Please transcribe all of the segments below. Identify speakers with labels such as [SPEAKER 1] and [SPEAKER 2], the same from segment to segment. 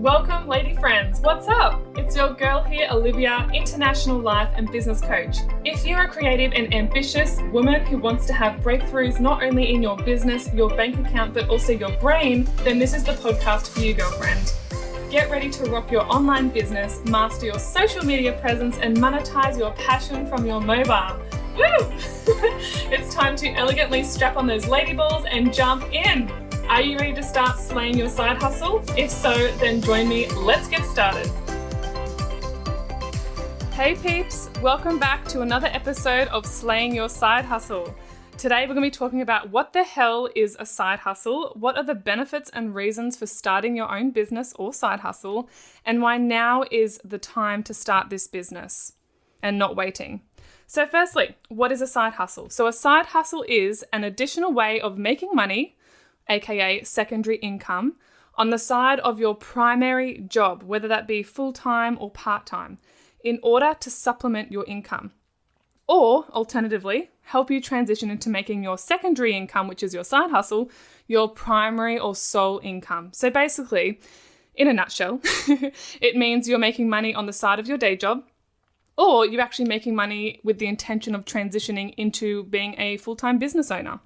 [SPEAKER 1] Welcome, lady friends. What's up? It's your girl here, Olivia, international life and business coach. If you're a creative and ambitious woman who wants to have breakthroughs not only in your business, your bank account, but also your brain, then this is the podcast for you, girlfriend. Get ready to rock your online business, master your social media presence, and monetize your passion from your mobile. Woo! It's time to elegantly strap on those lady balls and jump in. Are you ready to start slaying your side hustle? If so, then join me. Let's get started. Hey peeps, welcome back to another episode of Slaying Your Side Hustle. Today we're going to be talking about what the hell is a side hustle, what are the benefits and reasons for starting your own business or side hustle, and why now is the time to start this business and not waiting. So firstly, what is a side hustle? So a side hustle is an additional way of making money, aka secondary income, on the side of your primary job, whether that be full-time or part-time, in order to supplement your income. Or, alternatively, help you transition into making your secondary income, which is your side hustle, your primary or sole income. So basically, in a nutshell, it means you're making money on the side of your day job, or you're actually making money with the intention of transitioning into being a full-time business owner.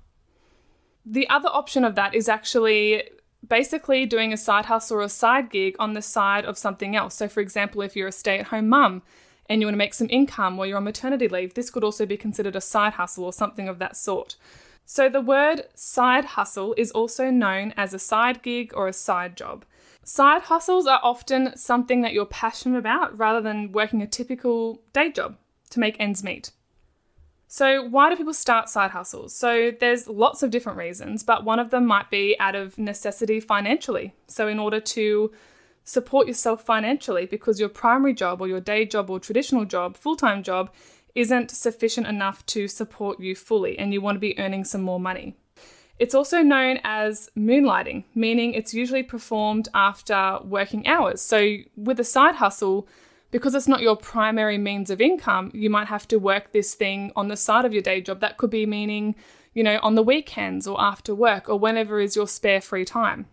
[SPEAKER 1] The other option of that is actually basically doing a side hustle or a side gig on the side of something else. So for example, if you're a stay-at-home mum and you want to make some income while you're on maternity leave, this could also be considered a side hustle or something of that sort. So the word side hustle is also known as a side gig or a side job. Side hustles are often something that you're passionate about rather than working a typical day job to make ends meet. So why do people start side hustles? So there's lots of different reasons, but one of them might be out of necessity financially. So in order to support yourself financially because your primary job or your day job or traditional job, full-time job, isn't sufficient enough to support you fully and you want to be earning some more money. It's also known as moonlighting, meaning it's usually performed after working hours. So with a side hustle, because it's not your primary means of income, you might have to work this thing on the side of your day job. That could be meaning, on the weekends or after work or whenever is your spare free time.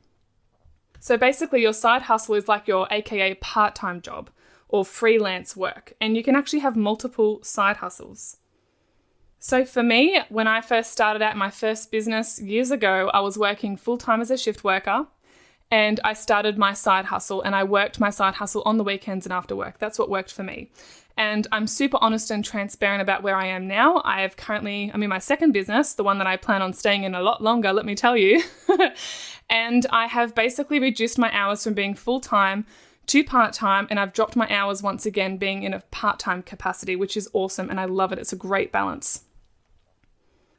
[SPEAKER 1] So basically your side hustle is like your AKA part-time job or freelance work. And you can actually have multiple side hustles. So for me, when I first started out my first business years ago, I was working full-time as a shift worker. And I started my side hustle and I worked my side hustle on the weekends and after work. That's what worked for me. And I'm super honest and transparent about where I am now. I'm in my second business, the one that I plan on staying in a lot longer, let me tell you. And I have basically reduced my hours from being full-time to part-time, and I've dropped my hours once again being in a part-time capacity, which is awesome. And I love it. It's a great balance.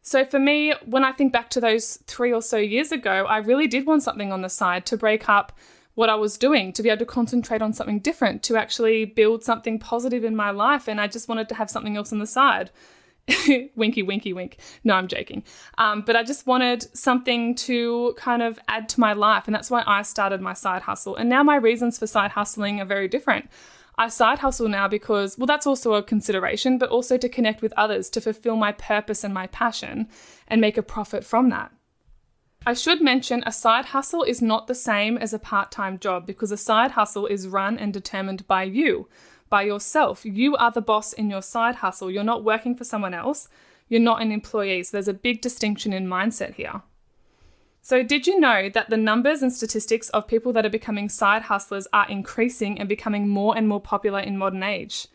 [SPEAKER 1] So for me, when I think back to those 3 or so years ago, I really did want something on the side to break up what I was doing, to be able to concentrate on something different, to actually build something positive in my life. And I just wanted to have something else on the side. Winky, winky, wink. No, I'm joking. But I just wanted something to kind of add to my life. And that's why I started my side hustle. And now my reasons for side hustling are very different. I side hustle now because, that's also a consideration, but also to connect with others, to fulfill my purpose and my passion and make a profit from that. I should mention a side hustle is not the same as a part-time job because a side hustle is run and determined by you, by yourself. You are the boss in your side hustle. You're not working for someone else. You're not an employee. So there's a big distinction in mindset here. So did you know that the numbers and statistics of people that are becoming side hustlers are increasing and becoming more and more popular in modern age?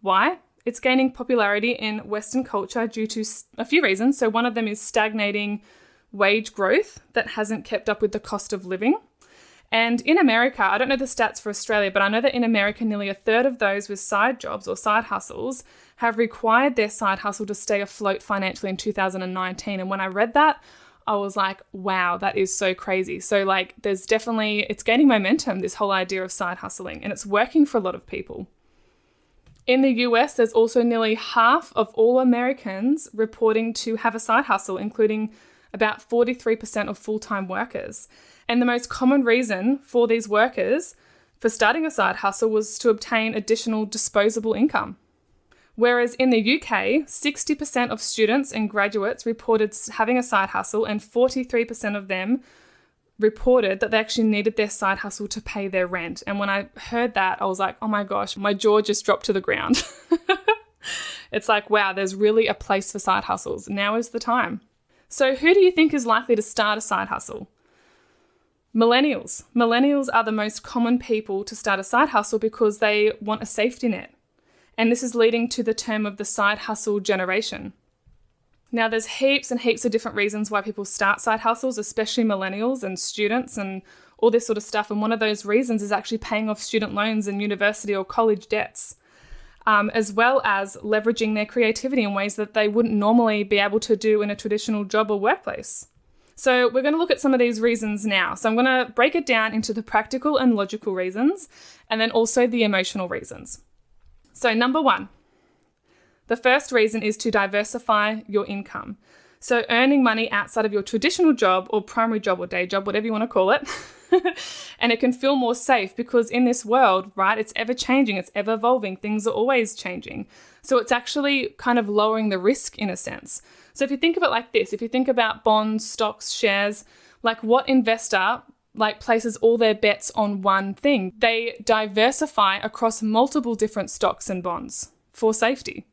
[SPEAKER 1] Why? It's gaining popularity in Western culture due to a few reasons. So one of them is stagnating wage growth that hasn't kept up with the cost of living. And in America, I don't know the stats for Australia, but I know that in America, nearly a third of those with side jobs or side hustles have required their side hustle to stay afloat financially in 2019. And when I read that, I was like, wow, that is so crazy. So it's gaining momentum, this whole idea of side hustling, and it's working for a lot of people. In the US, there's also nearly half of all Americans reporting to have a side hustle, including about 43% of full-time workers. And the most common reason for these workers for starting a side hustle was to obtain additional disposable income. Whereas in the UK, 60% of students and graduates reported having a side hustle and 43% of them reported that they actually needed their side hustle to pay their rent. And when I heard that, I was like, oh my gosh, my jaw just dropped to the ground. It's like, wow, there's really a place for side hustles. Now is the time. So who do you think is likely to start a side hustle? Millennials. Millennials are the most common people to start a side hustle because they want a safety net. And this is leading to the term of the side hustle generation. Now, there's heaps and heaps of different reasons why people start side hustles, especially millennials and students and all this sort of stuff. And one of those reasons is actually paying off student loans and university or college debts, as well as leveraging their creativity in ways that they wouldn't normally be able to do in a traditional job or workplace. So we're going to look at some of these reasons now. So I'm going to break it down into the practical and logical reasons, and then also the emotional reasons. So number one, the first reason is to diversify your income. So earning money outside of your traditional job or primary job or day job, whatever you want to call it. And it can feel more safe because in this world, right, it's ever changing, it's ever evolving, things are always changing. So it's actually kind of lowering the risk in a sense. So if you think of it like this, if you think about bonds, stocks, shares, like what investor places all their bets on one thing? They diversify across multiple different stocks and bonds for safety.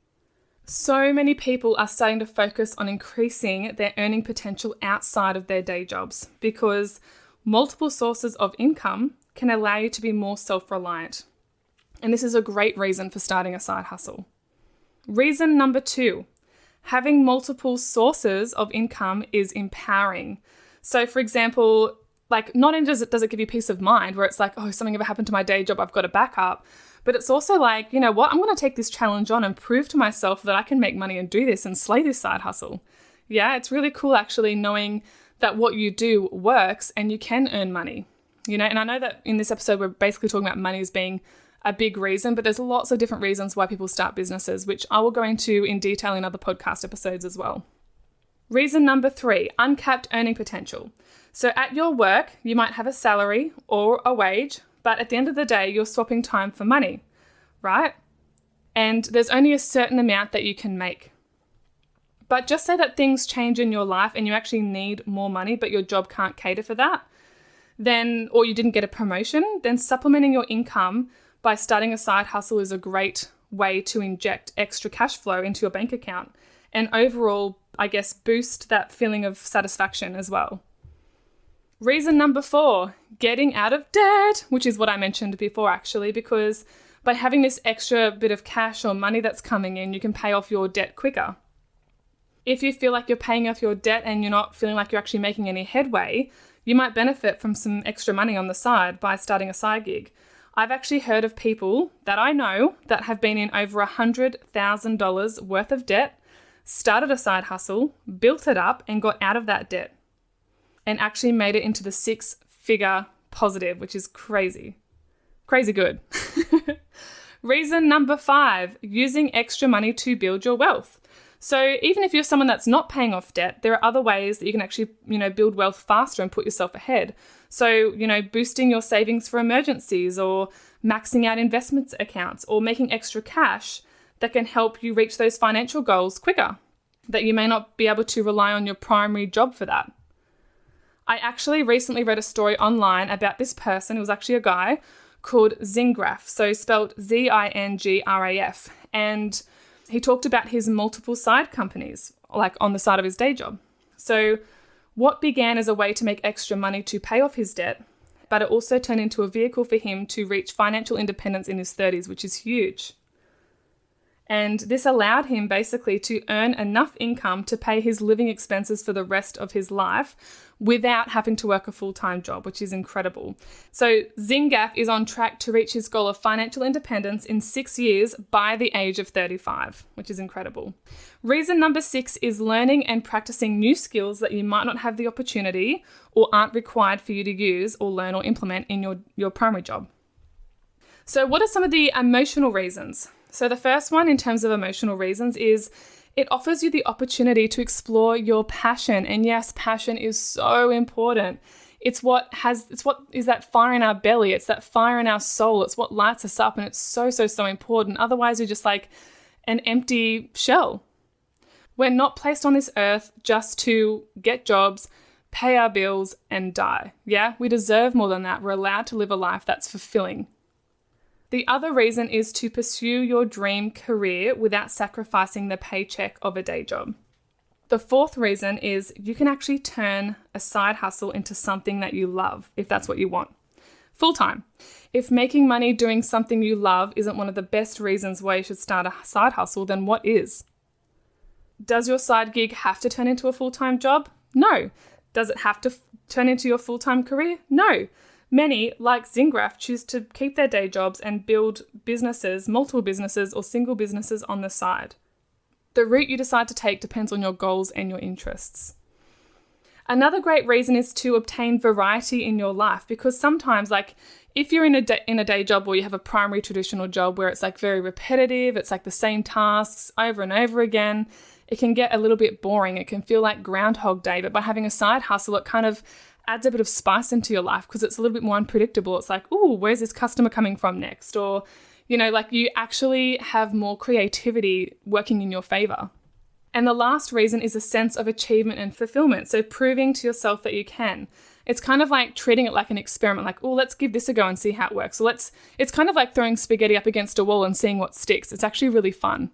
[SPEAKER 1] So many people are starting to focus on increasing their earning potential outside of their day jobs because multiple sources of income can allow you to be more self-reliant. And this is a great reason for starting a side hustle. Reason number two, having multiple sources of income is empowering. So for example, not only does it give you peace of mind where it's like, oh, if something ever happened to my day job, I've got a backup. But it's also like, you know what, I'm going to take this challenge on and prove to myself that I can make money and do this and slay this side hustle. Yeah, it's really cool actually knowing that what you do works and you can earn money. And I know that in this episode, we're basically talking about money as being a big reason, but there's lots of different reasons why people start businesses, which I will go into in detail in other podcast episodes as well. Reason number three, uncapped earning potential. So at your work, you might have a salary or a wage, but at the end of the day, you're swapping time for money, right? And there's only a certain amount that you can make. But just say that things change in your life and you actually need more money, but your job can't cater for that, or you didn't get a promotion, then supplementing your income by starting a side hustle is a great way to inject extra cash flow into your bank account and overall, I guess, boost that feeling of satisfaction as well. Reason number four, getting out of debt, which is what I mentioned before actually, because by having this extra bit of cash or money that's coming in, you can pay off your debt quicker. If you feel like you're paying off your debt and you're not feeling like you're actually making any headway, you might benefit from some extra money on the side by starting a side gig. I've actually heard of people that I know that have been in over $100,000 worth of debt, started a side hustle, built it up and got out of that debt and actually made it into the 6-figure positive, which is crazy. Crazy good. Reason number five, using extra money to build your wealth. So even if you're someone that's not paying off debt, there are other ways that you can actually, build wealth faster and put yourself ahead. So, boosting your savings for emergencies or maxing out investments accounts or making extra cash that can help you reach those financial goals quicker, that you may not be able to rely on your primary job for that. I actually recently read a story online about this person. It was actually a guy called Zingraf, so spelled Zingraf. And he talked about his multiple side companies, on the side of his day job. So what began as a way to make extra money to pay off his debt, but it also turned into a vehicle for him to reach financial independence in his 30s, which is huge. And this allowed him basically to earn enough income to pay his living expenses for the rest of his life without having to work a full-time job, which is incredible. So Zingraf is on track to reach his goal of financial independence in 6 years by the age of 35, which is incredible. Reason number 6 is learning and practicing new skills that you might not have the opportunity or aren't required for you to use or learn or implement in your primary job. So what are some of the emotional reasons? So the first one in terms of emotional reasons is it offers you the opportunity to explore your passion. And yes, passion is so important. It's what is that fire in our belly. It's that fire in our soul. It's what lights us up. And it's so, so, so important. Otherwise, you're just like an empty shell. We're not placed on this earth just to get jobs, pay our bills, and die. Yeah, we deserve more than that. We're allowed to live a life that's fulfilling. The other reason is to pursue your dream career without sacrificing the paycheck of a day job. The fourth reason is you can actually turn a side hustle into something that you love, if that's what you want. Full-time. If making money doing something you love isn't one of the best reasons why you should start a side hustle, then what is? Does your side gig have to turn into a full-time job? No. Does it have to turn into your full-time career? No. Many, like Zingraph, choose to keep their day jobs and build businesses, multiple businesses or single businesses on the side. The route you decide to take depends on your goals and your interests. Another great reason is to obtain variety in your life, because sometimes, like, if you're in a day job or you have a primary traditional job where it's like very repetitive, it's like the same tasks over and over again, it can get a little bit boring. It can feel like Groundhog Day, but by having a side hustle, it kind of adds a bit of spice into your life because it's a little bit more unpredictable. It's like, ooh, where's this customer coming from next? Or, like you actually have more creativity working in your favor. And the last reason is a sense of achievement and fulfillment. So proving to yourself that you can. It's kind of like treating it like an experiment, like, oh, let's give this a go and see how it works. So it's kind of like throwing spaghetti up against a wall and seeing what sticks. It's actually really fun.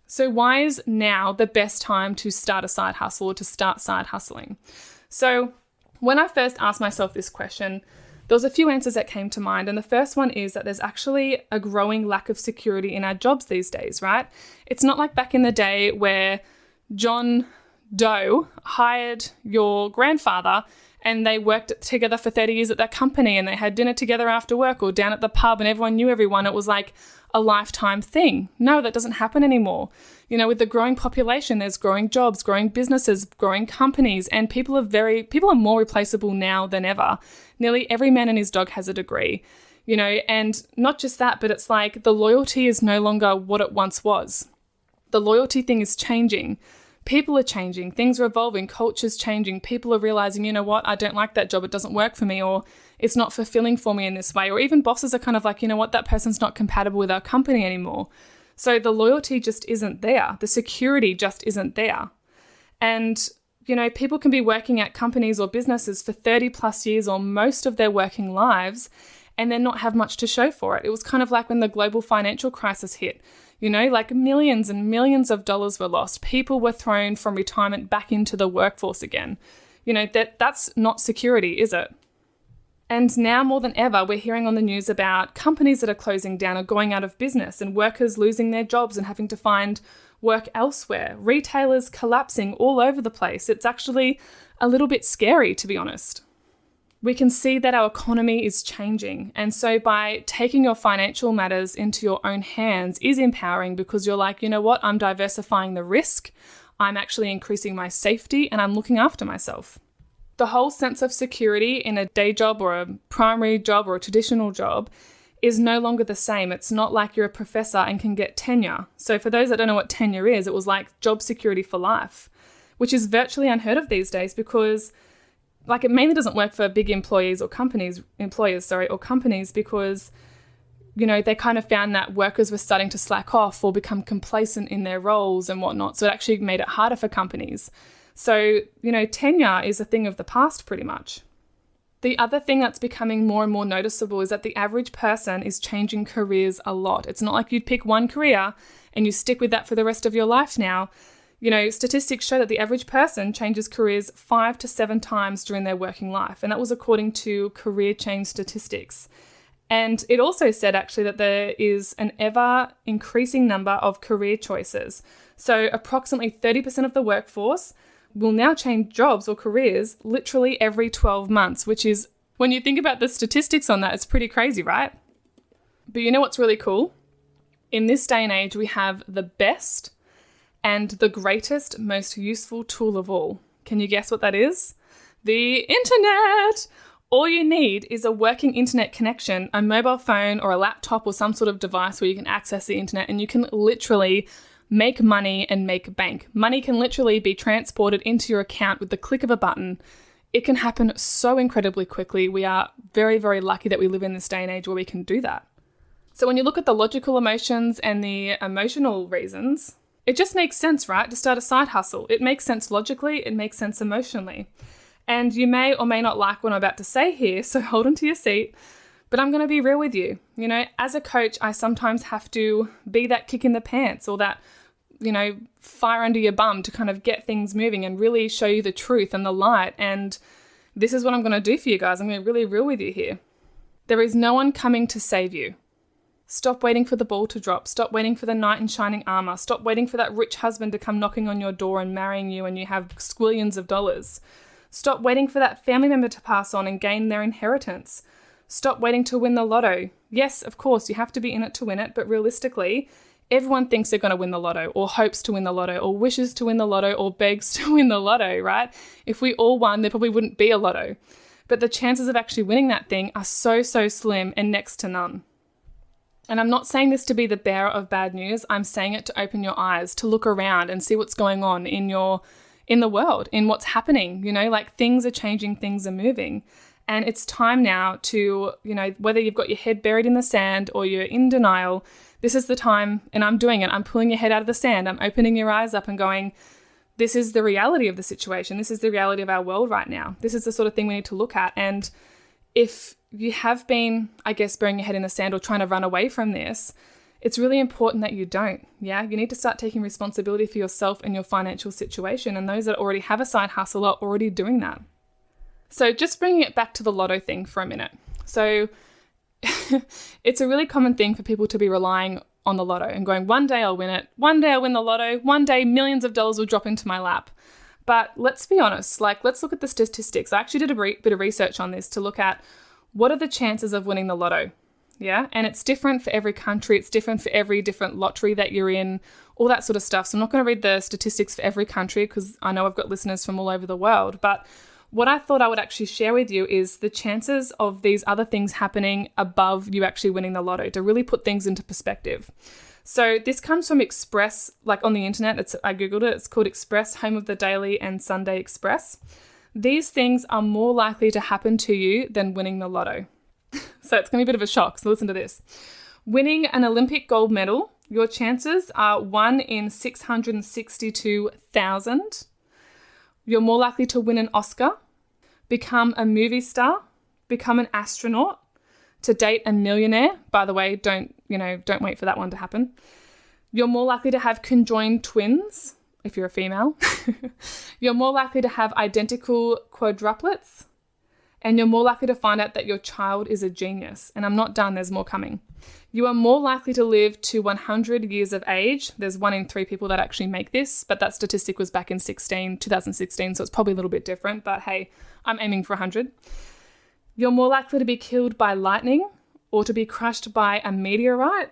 [SPEAKER 1] So why is now the best time to start a side hustle or to start side hustling? So when I first asked myself this question, there was a few answers that came to mind. And the first one is that there's actually a growing lack of security in our jobs these days, right? It's not like back in the day where John Doe hired your grandfather and they worked together for 30 years at that company and they had dinner together after work or down at the pub and everyone knew everyone. It was like a lifetime thing. No, that doesn't happen anymore. With the growing population, there's growing jobs, growing businesses, growing companies, and people are more replaceable now than ever. Nearly every man and his dog has a degree, and not just that, but it's like the loyalty is no longer what it once was. The loyalty thing is changing. People are changing, things are evolving, culture's changing. People are realizing, you know what, I don't like that job, it doesn't work for me, or it's not fulfilling for me in this way. Or even bosses are kind of like, you know what, that person's not compatible with our company anymore. So the loyalty just isn't there. The security just isn't there. And, people can be working at companies or businesses for 30 plus years or most of their working lives and then not have much to show for it. It was kind of like when the global financial crisis hit. Like millions and millions of dollars were lost. People were thrown from retirement back into the workforce again. That's not security, is it? And now more than ever, we're hearing on the news about companies that are closing down or going out of business and workers losing their jobs and having to find work elsewhere. Retailers collapsing all over the place. It's actually a little bit scary, to be honest. We can see that our economy is changing. And so by taking your financial matters into your own hands is empowering because you're like, you know what, I'm diversifying the risk. I'm actually increasing my safety and I'm looking after myself. The whole sense of security in a day job or a primary job or a traditional job is no longer the same. It's not like you're a professor and can get tenure. So for those that don't know what tenure is, it was like job security for life, which is virtually unheard of these days because it mainly doesn't work for big employers because, they kind of found that workers were starting to slack off or become complacent in their roles and whatnot. So it actually made it harder for companies. So, tenure is a thing of the past pretty much. The other thing that's becoming more and more noticeable is that the average person is changing careers a lot. It's not like you'd pick one career and you stick with that for the rest of your life now. Statistics show that the average person changes careers 5 to 7 times during their working life. And that was according to career change statistics. And it also said actually that there is an ever increasing number of career choices. So approximately 30% of the workforce will now change jobs or careers literally every 12 months, which is, when you think about the statistics on that, it's pretty crazy, right? But you know what's really cool? In this day and age, we have the best and the greatest, most useful tool of all. Can you guess what that is? The internet! All you need is a working internet connection, a mobile phone or a laptop or some sort of device where you can access the internet and you can literally make money and make bank. Money can literally be transported into your account with the click of a button. It can happen so incredibly quickly. We are very, very lucky that we live in this day and age where we can do that. So when you look at the logical emotions and the emotional reasons, it just makes sense, right, to start a side hustle. It makes sense logically, it makes sense emotionally. And you may or may not like what I'm about to say here, so hold on to your seat. But I'm going to be real with you. You know, as a coach, I sometimes have to be that kick in the pants or that, you know, fire under your bum to kind of get things moving and really show you the truth and the light. And this is what I'm going to do for you guys. I'm going to be really real with you here. There is no one coming to save you. Stop waiting for the ball to drop. Stop waiting for the knight in shining armor. Stop waiting for that rich husband to come knocking on your door and marrying you and you have squillions of dollars. Stop waiting for that family member to pass on and gain their inheritance. Stop waiting to win the lotto. Yes, of course, you have to be in it to win it, but realistically, everyone thinks they're going to win the lotto or hopes to win the lotto or wishes to win the lotto or begs to win the lotto, right? If we all won, there probably wouldn't be a lotto. But the chances of actually winning that thing are so slim and next to none. And I'm not saying this to be the bearer of bad news. I'm saying it to open your eyes, to look around and see what's going on in the world, in what's happening. You know, like things are changing, things are moving. And it's time now to, you know, whether you've got your head buried in the sand or you're in denial, this is the time, and I'm doing it. I'm pulling your head out of the sand. I'm opening your eyes up and going, this is the reality of the situation. This is the reality of our world right now. This is the sort of thing we need to look at. And if you have been, I guess, burying your head in the sand or trying to run away from this, it's really important that you don't. Yeah, you need to start taking responsibility for yourself and your financial situation. And those that already have a side hustle are already doing that. So just bringing it back to the lotto thing for a minute. So it's a really common thing for people to be relying on the lotto and going, one day I'll win it. One day I'll win the lotto. One day millions of dollars will drop into my lap. But let's be honest, like let's look at the statistics. I actually did a bit of research on this to look at what are the chances of winning the lotto. Yeah. And it's different for every country. It's different for every different lottery that you're in, all that sort of stuff. So I'm not going to read the statistics for every country because I know I've got listeners from all over the world. But what I thought I would actually share with you is the chances of these other things happening above you actually winning the lotto to really put things into perspective. So this comes from Express, like on the internet. I Googled it. It's called Express, home of the Daily and Sunday Express. These things are more likely to happen to you than winning the lotto. So it's going to be a bit of a shock. So listen to this. Winning an Olympic gold medal, your chances are 1 in 662,000. You're more likely to win an Oscar, become a movie star, become an astronaut, to date a millionaire. By the way, don't wait for that one to happen. You're more likely to have conjoined twins if you're a female. You're more likely to have identical quadruplets. And you're more likely to find out that your child is a genius. And I'm not done, there's more coming. You are more likely to live to 100 years of age. There's 1 in 3 people that actually make this, but that statistic was back in 2016, so it's probably a little bit different, but hey, I'm aiming for 100. You're more likely to be killed by lightning or to be crushed by a meteorite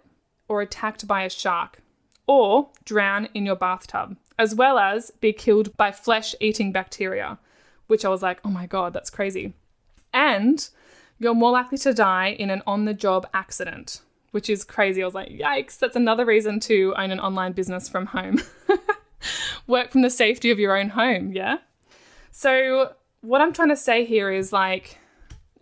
[SPEAKER 1] or attacked by a shark or drown in your bathtub, as well as be killed by flesh-eating bacteria, which I was like, oh my God, that's crazy. And you're more likely to die in an on-the-job accident, which is crazy. I was like, yikes, that's another reason to own an online business from home. Work from the safety of your own home, yeah? So what I'm trying to say here is like,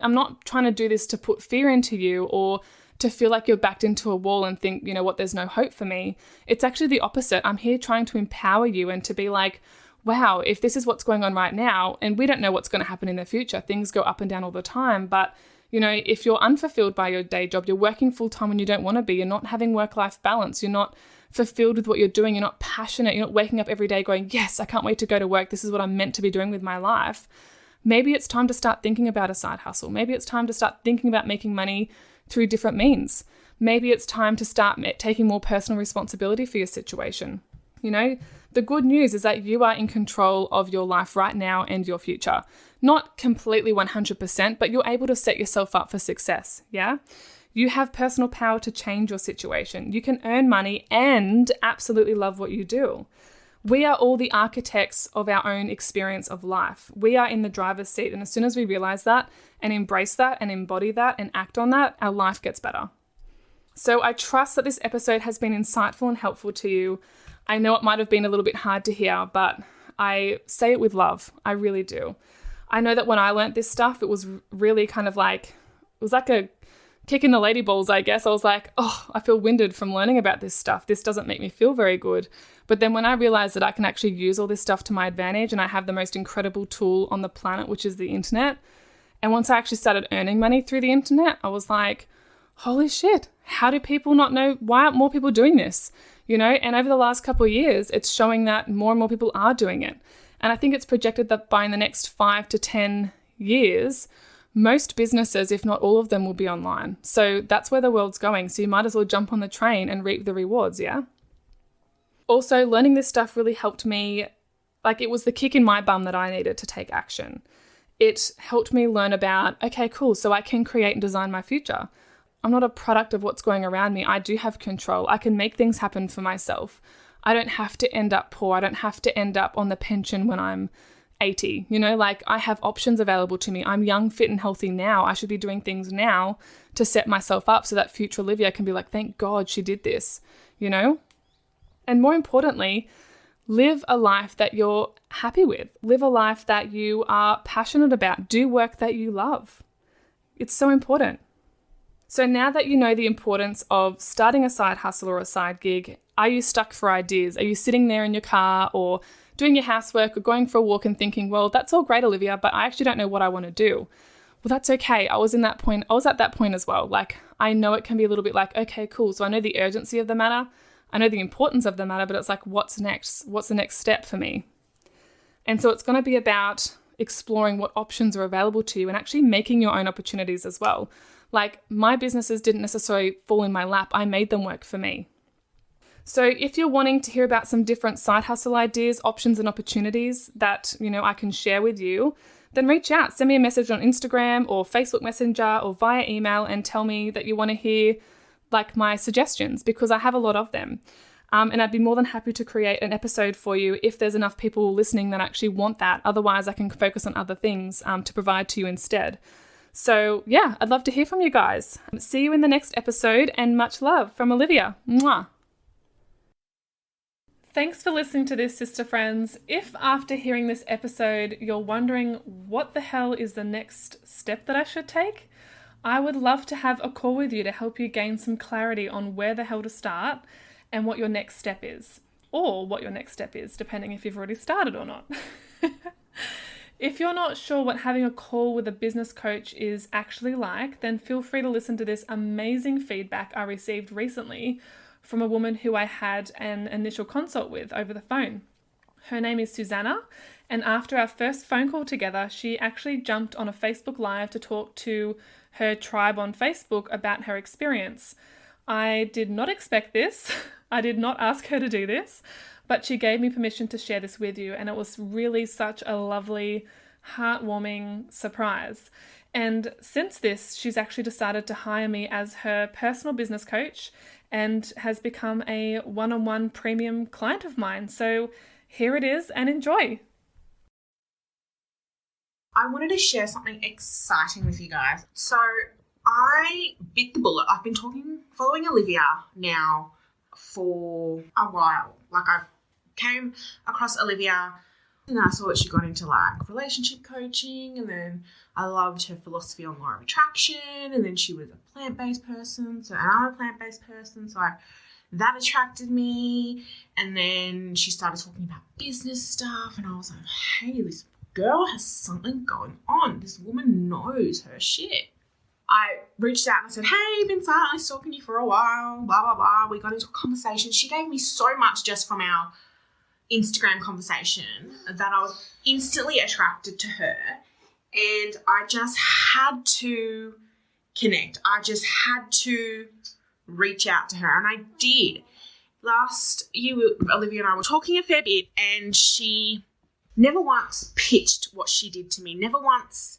[SPEAKER 1] I'm not trying to do this to put fear into you or to feel like you're backed into a wall and think, you know what, there's no hope for me. It's actually the opposite. I'm here trying to empower you and to be like, wow, if this is what's going on right now, and we don't know what's going to happen in the future, things go up and down all the time, but you know, if you're unfulfilled by your day job, you're working full time when you don't want to be, you're not having work-life balance, you're not fulfilled with what you're doing, you're not passionate, you're not waking up every day going, yes, I can't wait to go to work, this is what I'm meant to be doing with my life. Maybe it's time to start thinking about a side hustle. Maybe it's time to start thinking about making money through different means. Maybe it's time to start taking more personal responsibility for your situation. You know, the good news is that you are in control of your life right now and your future. Not completely 100%, but you're able to set yourself up for success, yeah? You have personal power to change your situation. You can earn money and absolutely love what you do. We are all the architects of our own experience of life. We are in the driver's seat, and as soon as we realize that and embrace that and embody that and act on that, our life gets better. So I trust that this episode has been insightful and helpful to you. I know it might have been a little bit hard to hear, but I say it with love. I really do. I know that when I learned this stuff, it was really kind of like, it was like a kicking the lady balls, I guess. I was like, oh, I feel winded from learning about this stuff. This doesn't make me feel very good. But then when I realized that I can actually use all this stuff to my advantage and I have the most incredible tool on the planet, which is the internet. And once I actually started earning money through the internet, I was like, holy shit, how do people not know? Why aren't more people doing this? And over the last couple of years, it's showing that more and more people are doing it. And I think it's projected that by in the next 5 to 10 years, most businesses, if not all of them, will be online. So that's where the world's going. So you might as well jump on the train and reap the rewards, yeah? Also, learning this stuff really helped me, like it was the kick in my bum that I needed to take action. It helped me learn about, okay, cool, so I can create and design my future. I'm not a product of what's going around me. I do have control. I can make things happen for myself. I don't have to end up poor. I don't have to end up on the pension when I'm 80. Like I have options available to me. I'm young, fit and healthy now. I should be doing things now to set myself up so that future Olivia can be like, thank God she did this, And more importantly, live a life that you're happy with. Live a life that you are passionate about. Do work that you love. It's so important. So now that you know the importance of starting a side hustle or a side gig, are you stuck for ideas? Are you sitting there in your car or doing your housework or going for a walk and thinking, well, that's all great, Olivia, but I actually don't know what I want to do? Well, that's okay. I was at that point as well. Like, I know it can be a little bit like, okay, cool. So I know the urgency of the matter. I know the importance of the matter, but it's like, what's next? What's the next step for me? And so it's going to be about exploring what options are available to you and actually making your own opportunities as well. Like my businesses didn't necessarily fall in my lap. I made them work for me. So if you're wanting to hear about some different side hustle ideas, options and opportunities that, I can share with you, then reach out. Send me a message on Instagram or Facebook Messenger or via email and tell me that you want to hear like my suggestions because I have a lot of them. And I'd be more than happy to create an episode for you if there's enough people listening that actually want that. Otherwise, I can focus on other things to provide to you instead. So yeah, I'd love to hear from you guys. See you in the next episode and much love from Olivia. Mwah. Thanks for listening to this, sister friends. If after hearing this episode, you're wondering what the hell is the next step that I should take, I would love to have a call with you to help you gain some clarity on where the hell to start and what your next step is, or what your next step is, depending if you've already started or not. If you're not sure what having a call with a business coach is actually like, then feel free to listen to this amazing feedback I received recently from a woman who I had an initial consult with over the phone. Her name is Susana, and after our first phone call together, she actually jumped on a Facebook Live to talk to her tribe on Facebook about her experience. I did not expect this. I did not ask her to do this, but she gave me permission to share this with you, and it was really such a lovely, heartwarming surprise. And since this, she's actually decided to hire me as her personal business coach and has become a one-on-one premium client of mine. So here it is, and enjoy.
[SPEAKER 2] I wanted to share something exciting with you guys. So I bit the bullet. I've been following Olivia now for a while. Like I came across Olivia and I saw that she got into like relationship coaching, and then I loved her philosophy on law of attraction, and then she was a plant-based person, and I'm a plant-based person, so that attracted me. And then she started talking about business stuff, and I was like, hey, this girl has something going on. This woman knows her shit. I reached out and I said, hey, been silently stalking you for a while, blah, blah, blah. We got into a conversation. She gave me so much just from our Instagram conversation that I was instantly attracted to her, and I just had to connect. I just had to reach out to her, and I did. Last year, Olivia and I were talking a fair bit, and she never once pitched what she did to me, never once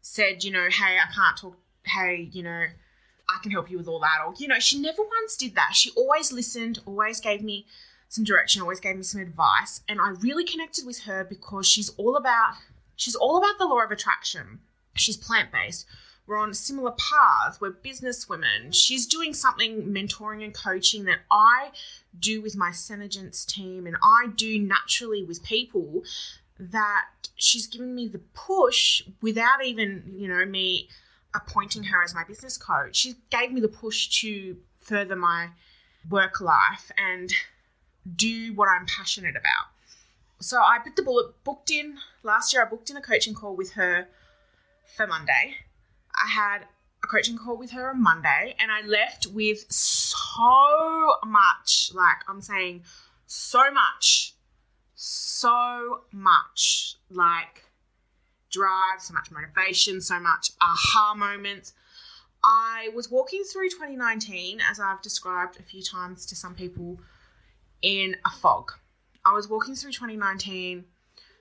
[SPEAKER 2] said, hey, I can't talk, hey, I can help you with all that, or, she never once did that. She always listened, always gave me some direction, always gave me some advice, and I really connected with her because she's all about the law of attraction. She's plant-based. We're on similar paths. We're business women. She's doing something, mentoring and coaching, that I do with my Senegence team and I do naturally with people, that she's given me the push without even, me appointing her as my business coach, she gave me the push to further my work life and do what I'm passionate about. So I bit the bullet, last year I booked in a coaching call with her for Monday. I had a coaching call with her on Monday and I left with so much, like drive, so much motivation, so much aha moments. I was walking through 2019, as I've described a few times to some people, in a fog. I was walking through 2019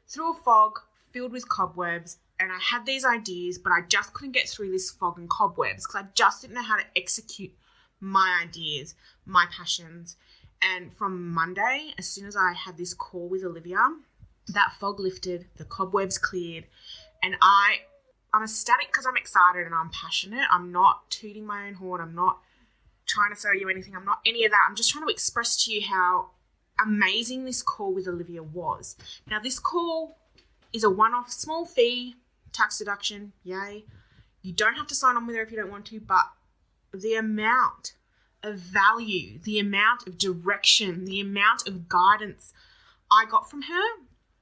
[SPEAKER 2] through a fog filled with cobwebs, and I had these ideas, but I just couldn't get through this fog and cobwebs because I just didn't know how to execute my ideas, my passions. And from Monday, as soon as I had this call with Olivia, that fog lifted, the cobwebs cleared, and I'm ecstatic because I'm excited and I'm passionate. I'm not tooting my own horn. I'm not trying to sell you anything. I'm not any of that. I'm just trying to express to you how amazing this call with Olivia was. Now, this call is a one-off small fee, tax deduction, yay. You don't have to sign on with her if you don't want to, but the amount of value, the amount of direction, the amount of guidance I got from her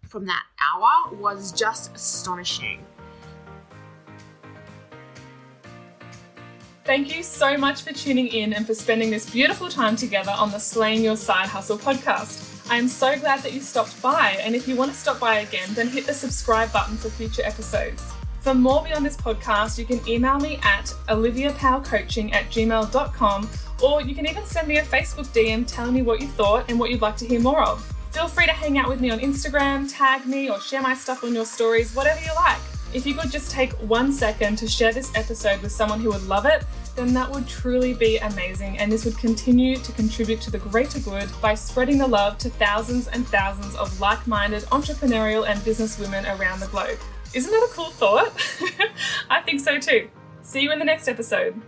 [SPEAKER 2] from that hour was just astonishing.
[SPEAKER 1] Thank you so much for tuning in and for spending this beautiful time together on the Slaying Your Side Hustle podcast. I am so glad that you stopped by, and if you want to stop by again, then hit the subscribe button for future episodes. For more beyond this podcast, you can email me at oliviapowcoaching@gmail.com, or you can even send me a Facebook DM telling me what you thought and what you'd like to hear more of. Feel free to hang out with me on Instagram, tag me, or share my stuff on your stories, whatever you like. If you could just take 1 second to share this episode with someone who would love it, then that would truly be amazing, and this would continue to contribute to the greater good by spreading the love to thousands and thousands of like-minded entrepreneurial and business women around the globe. Isn't that a cool thought? I think so too. See you in the next episode.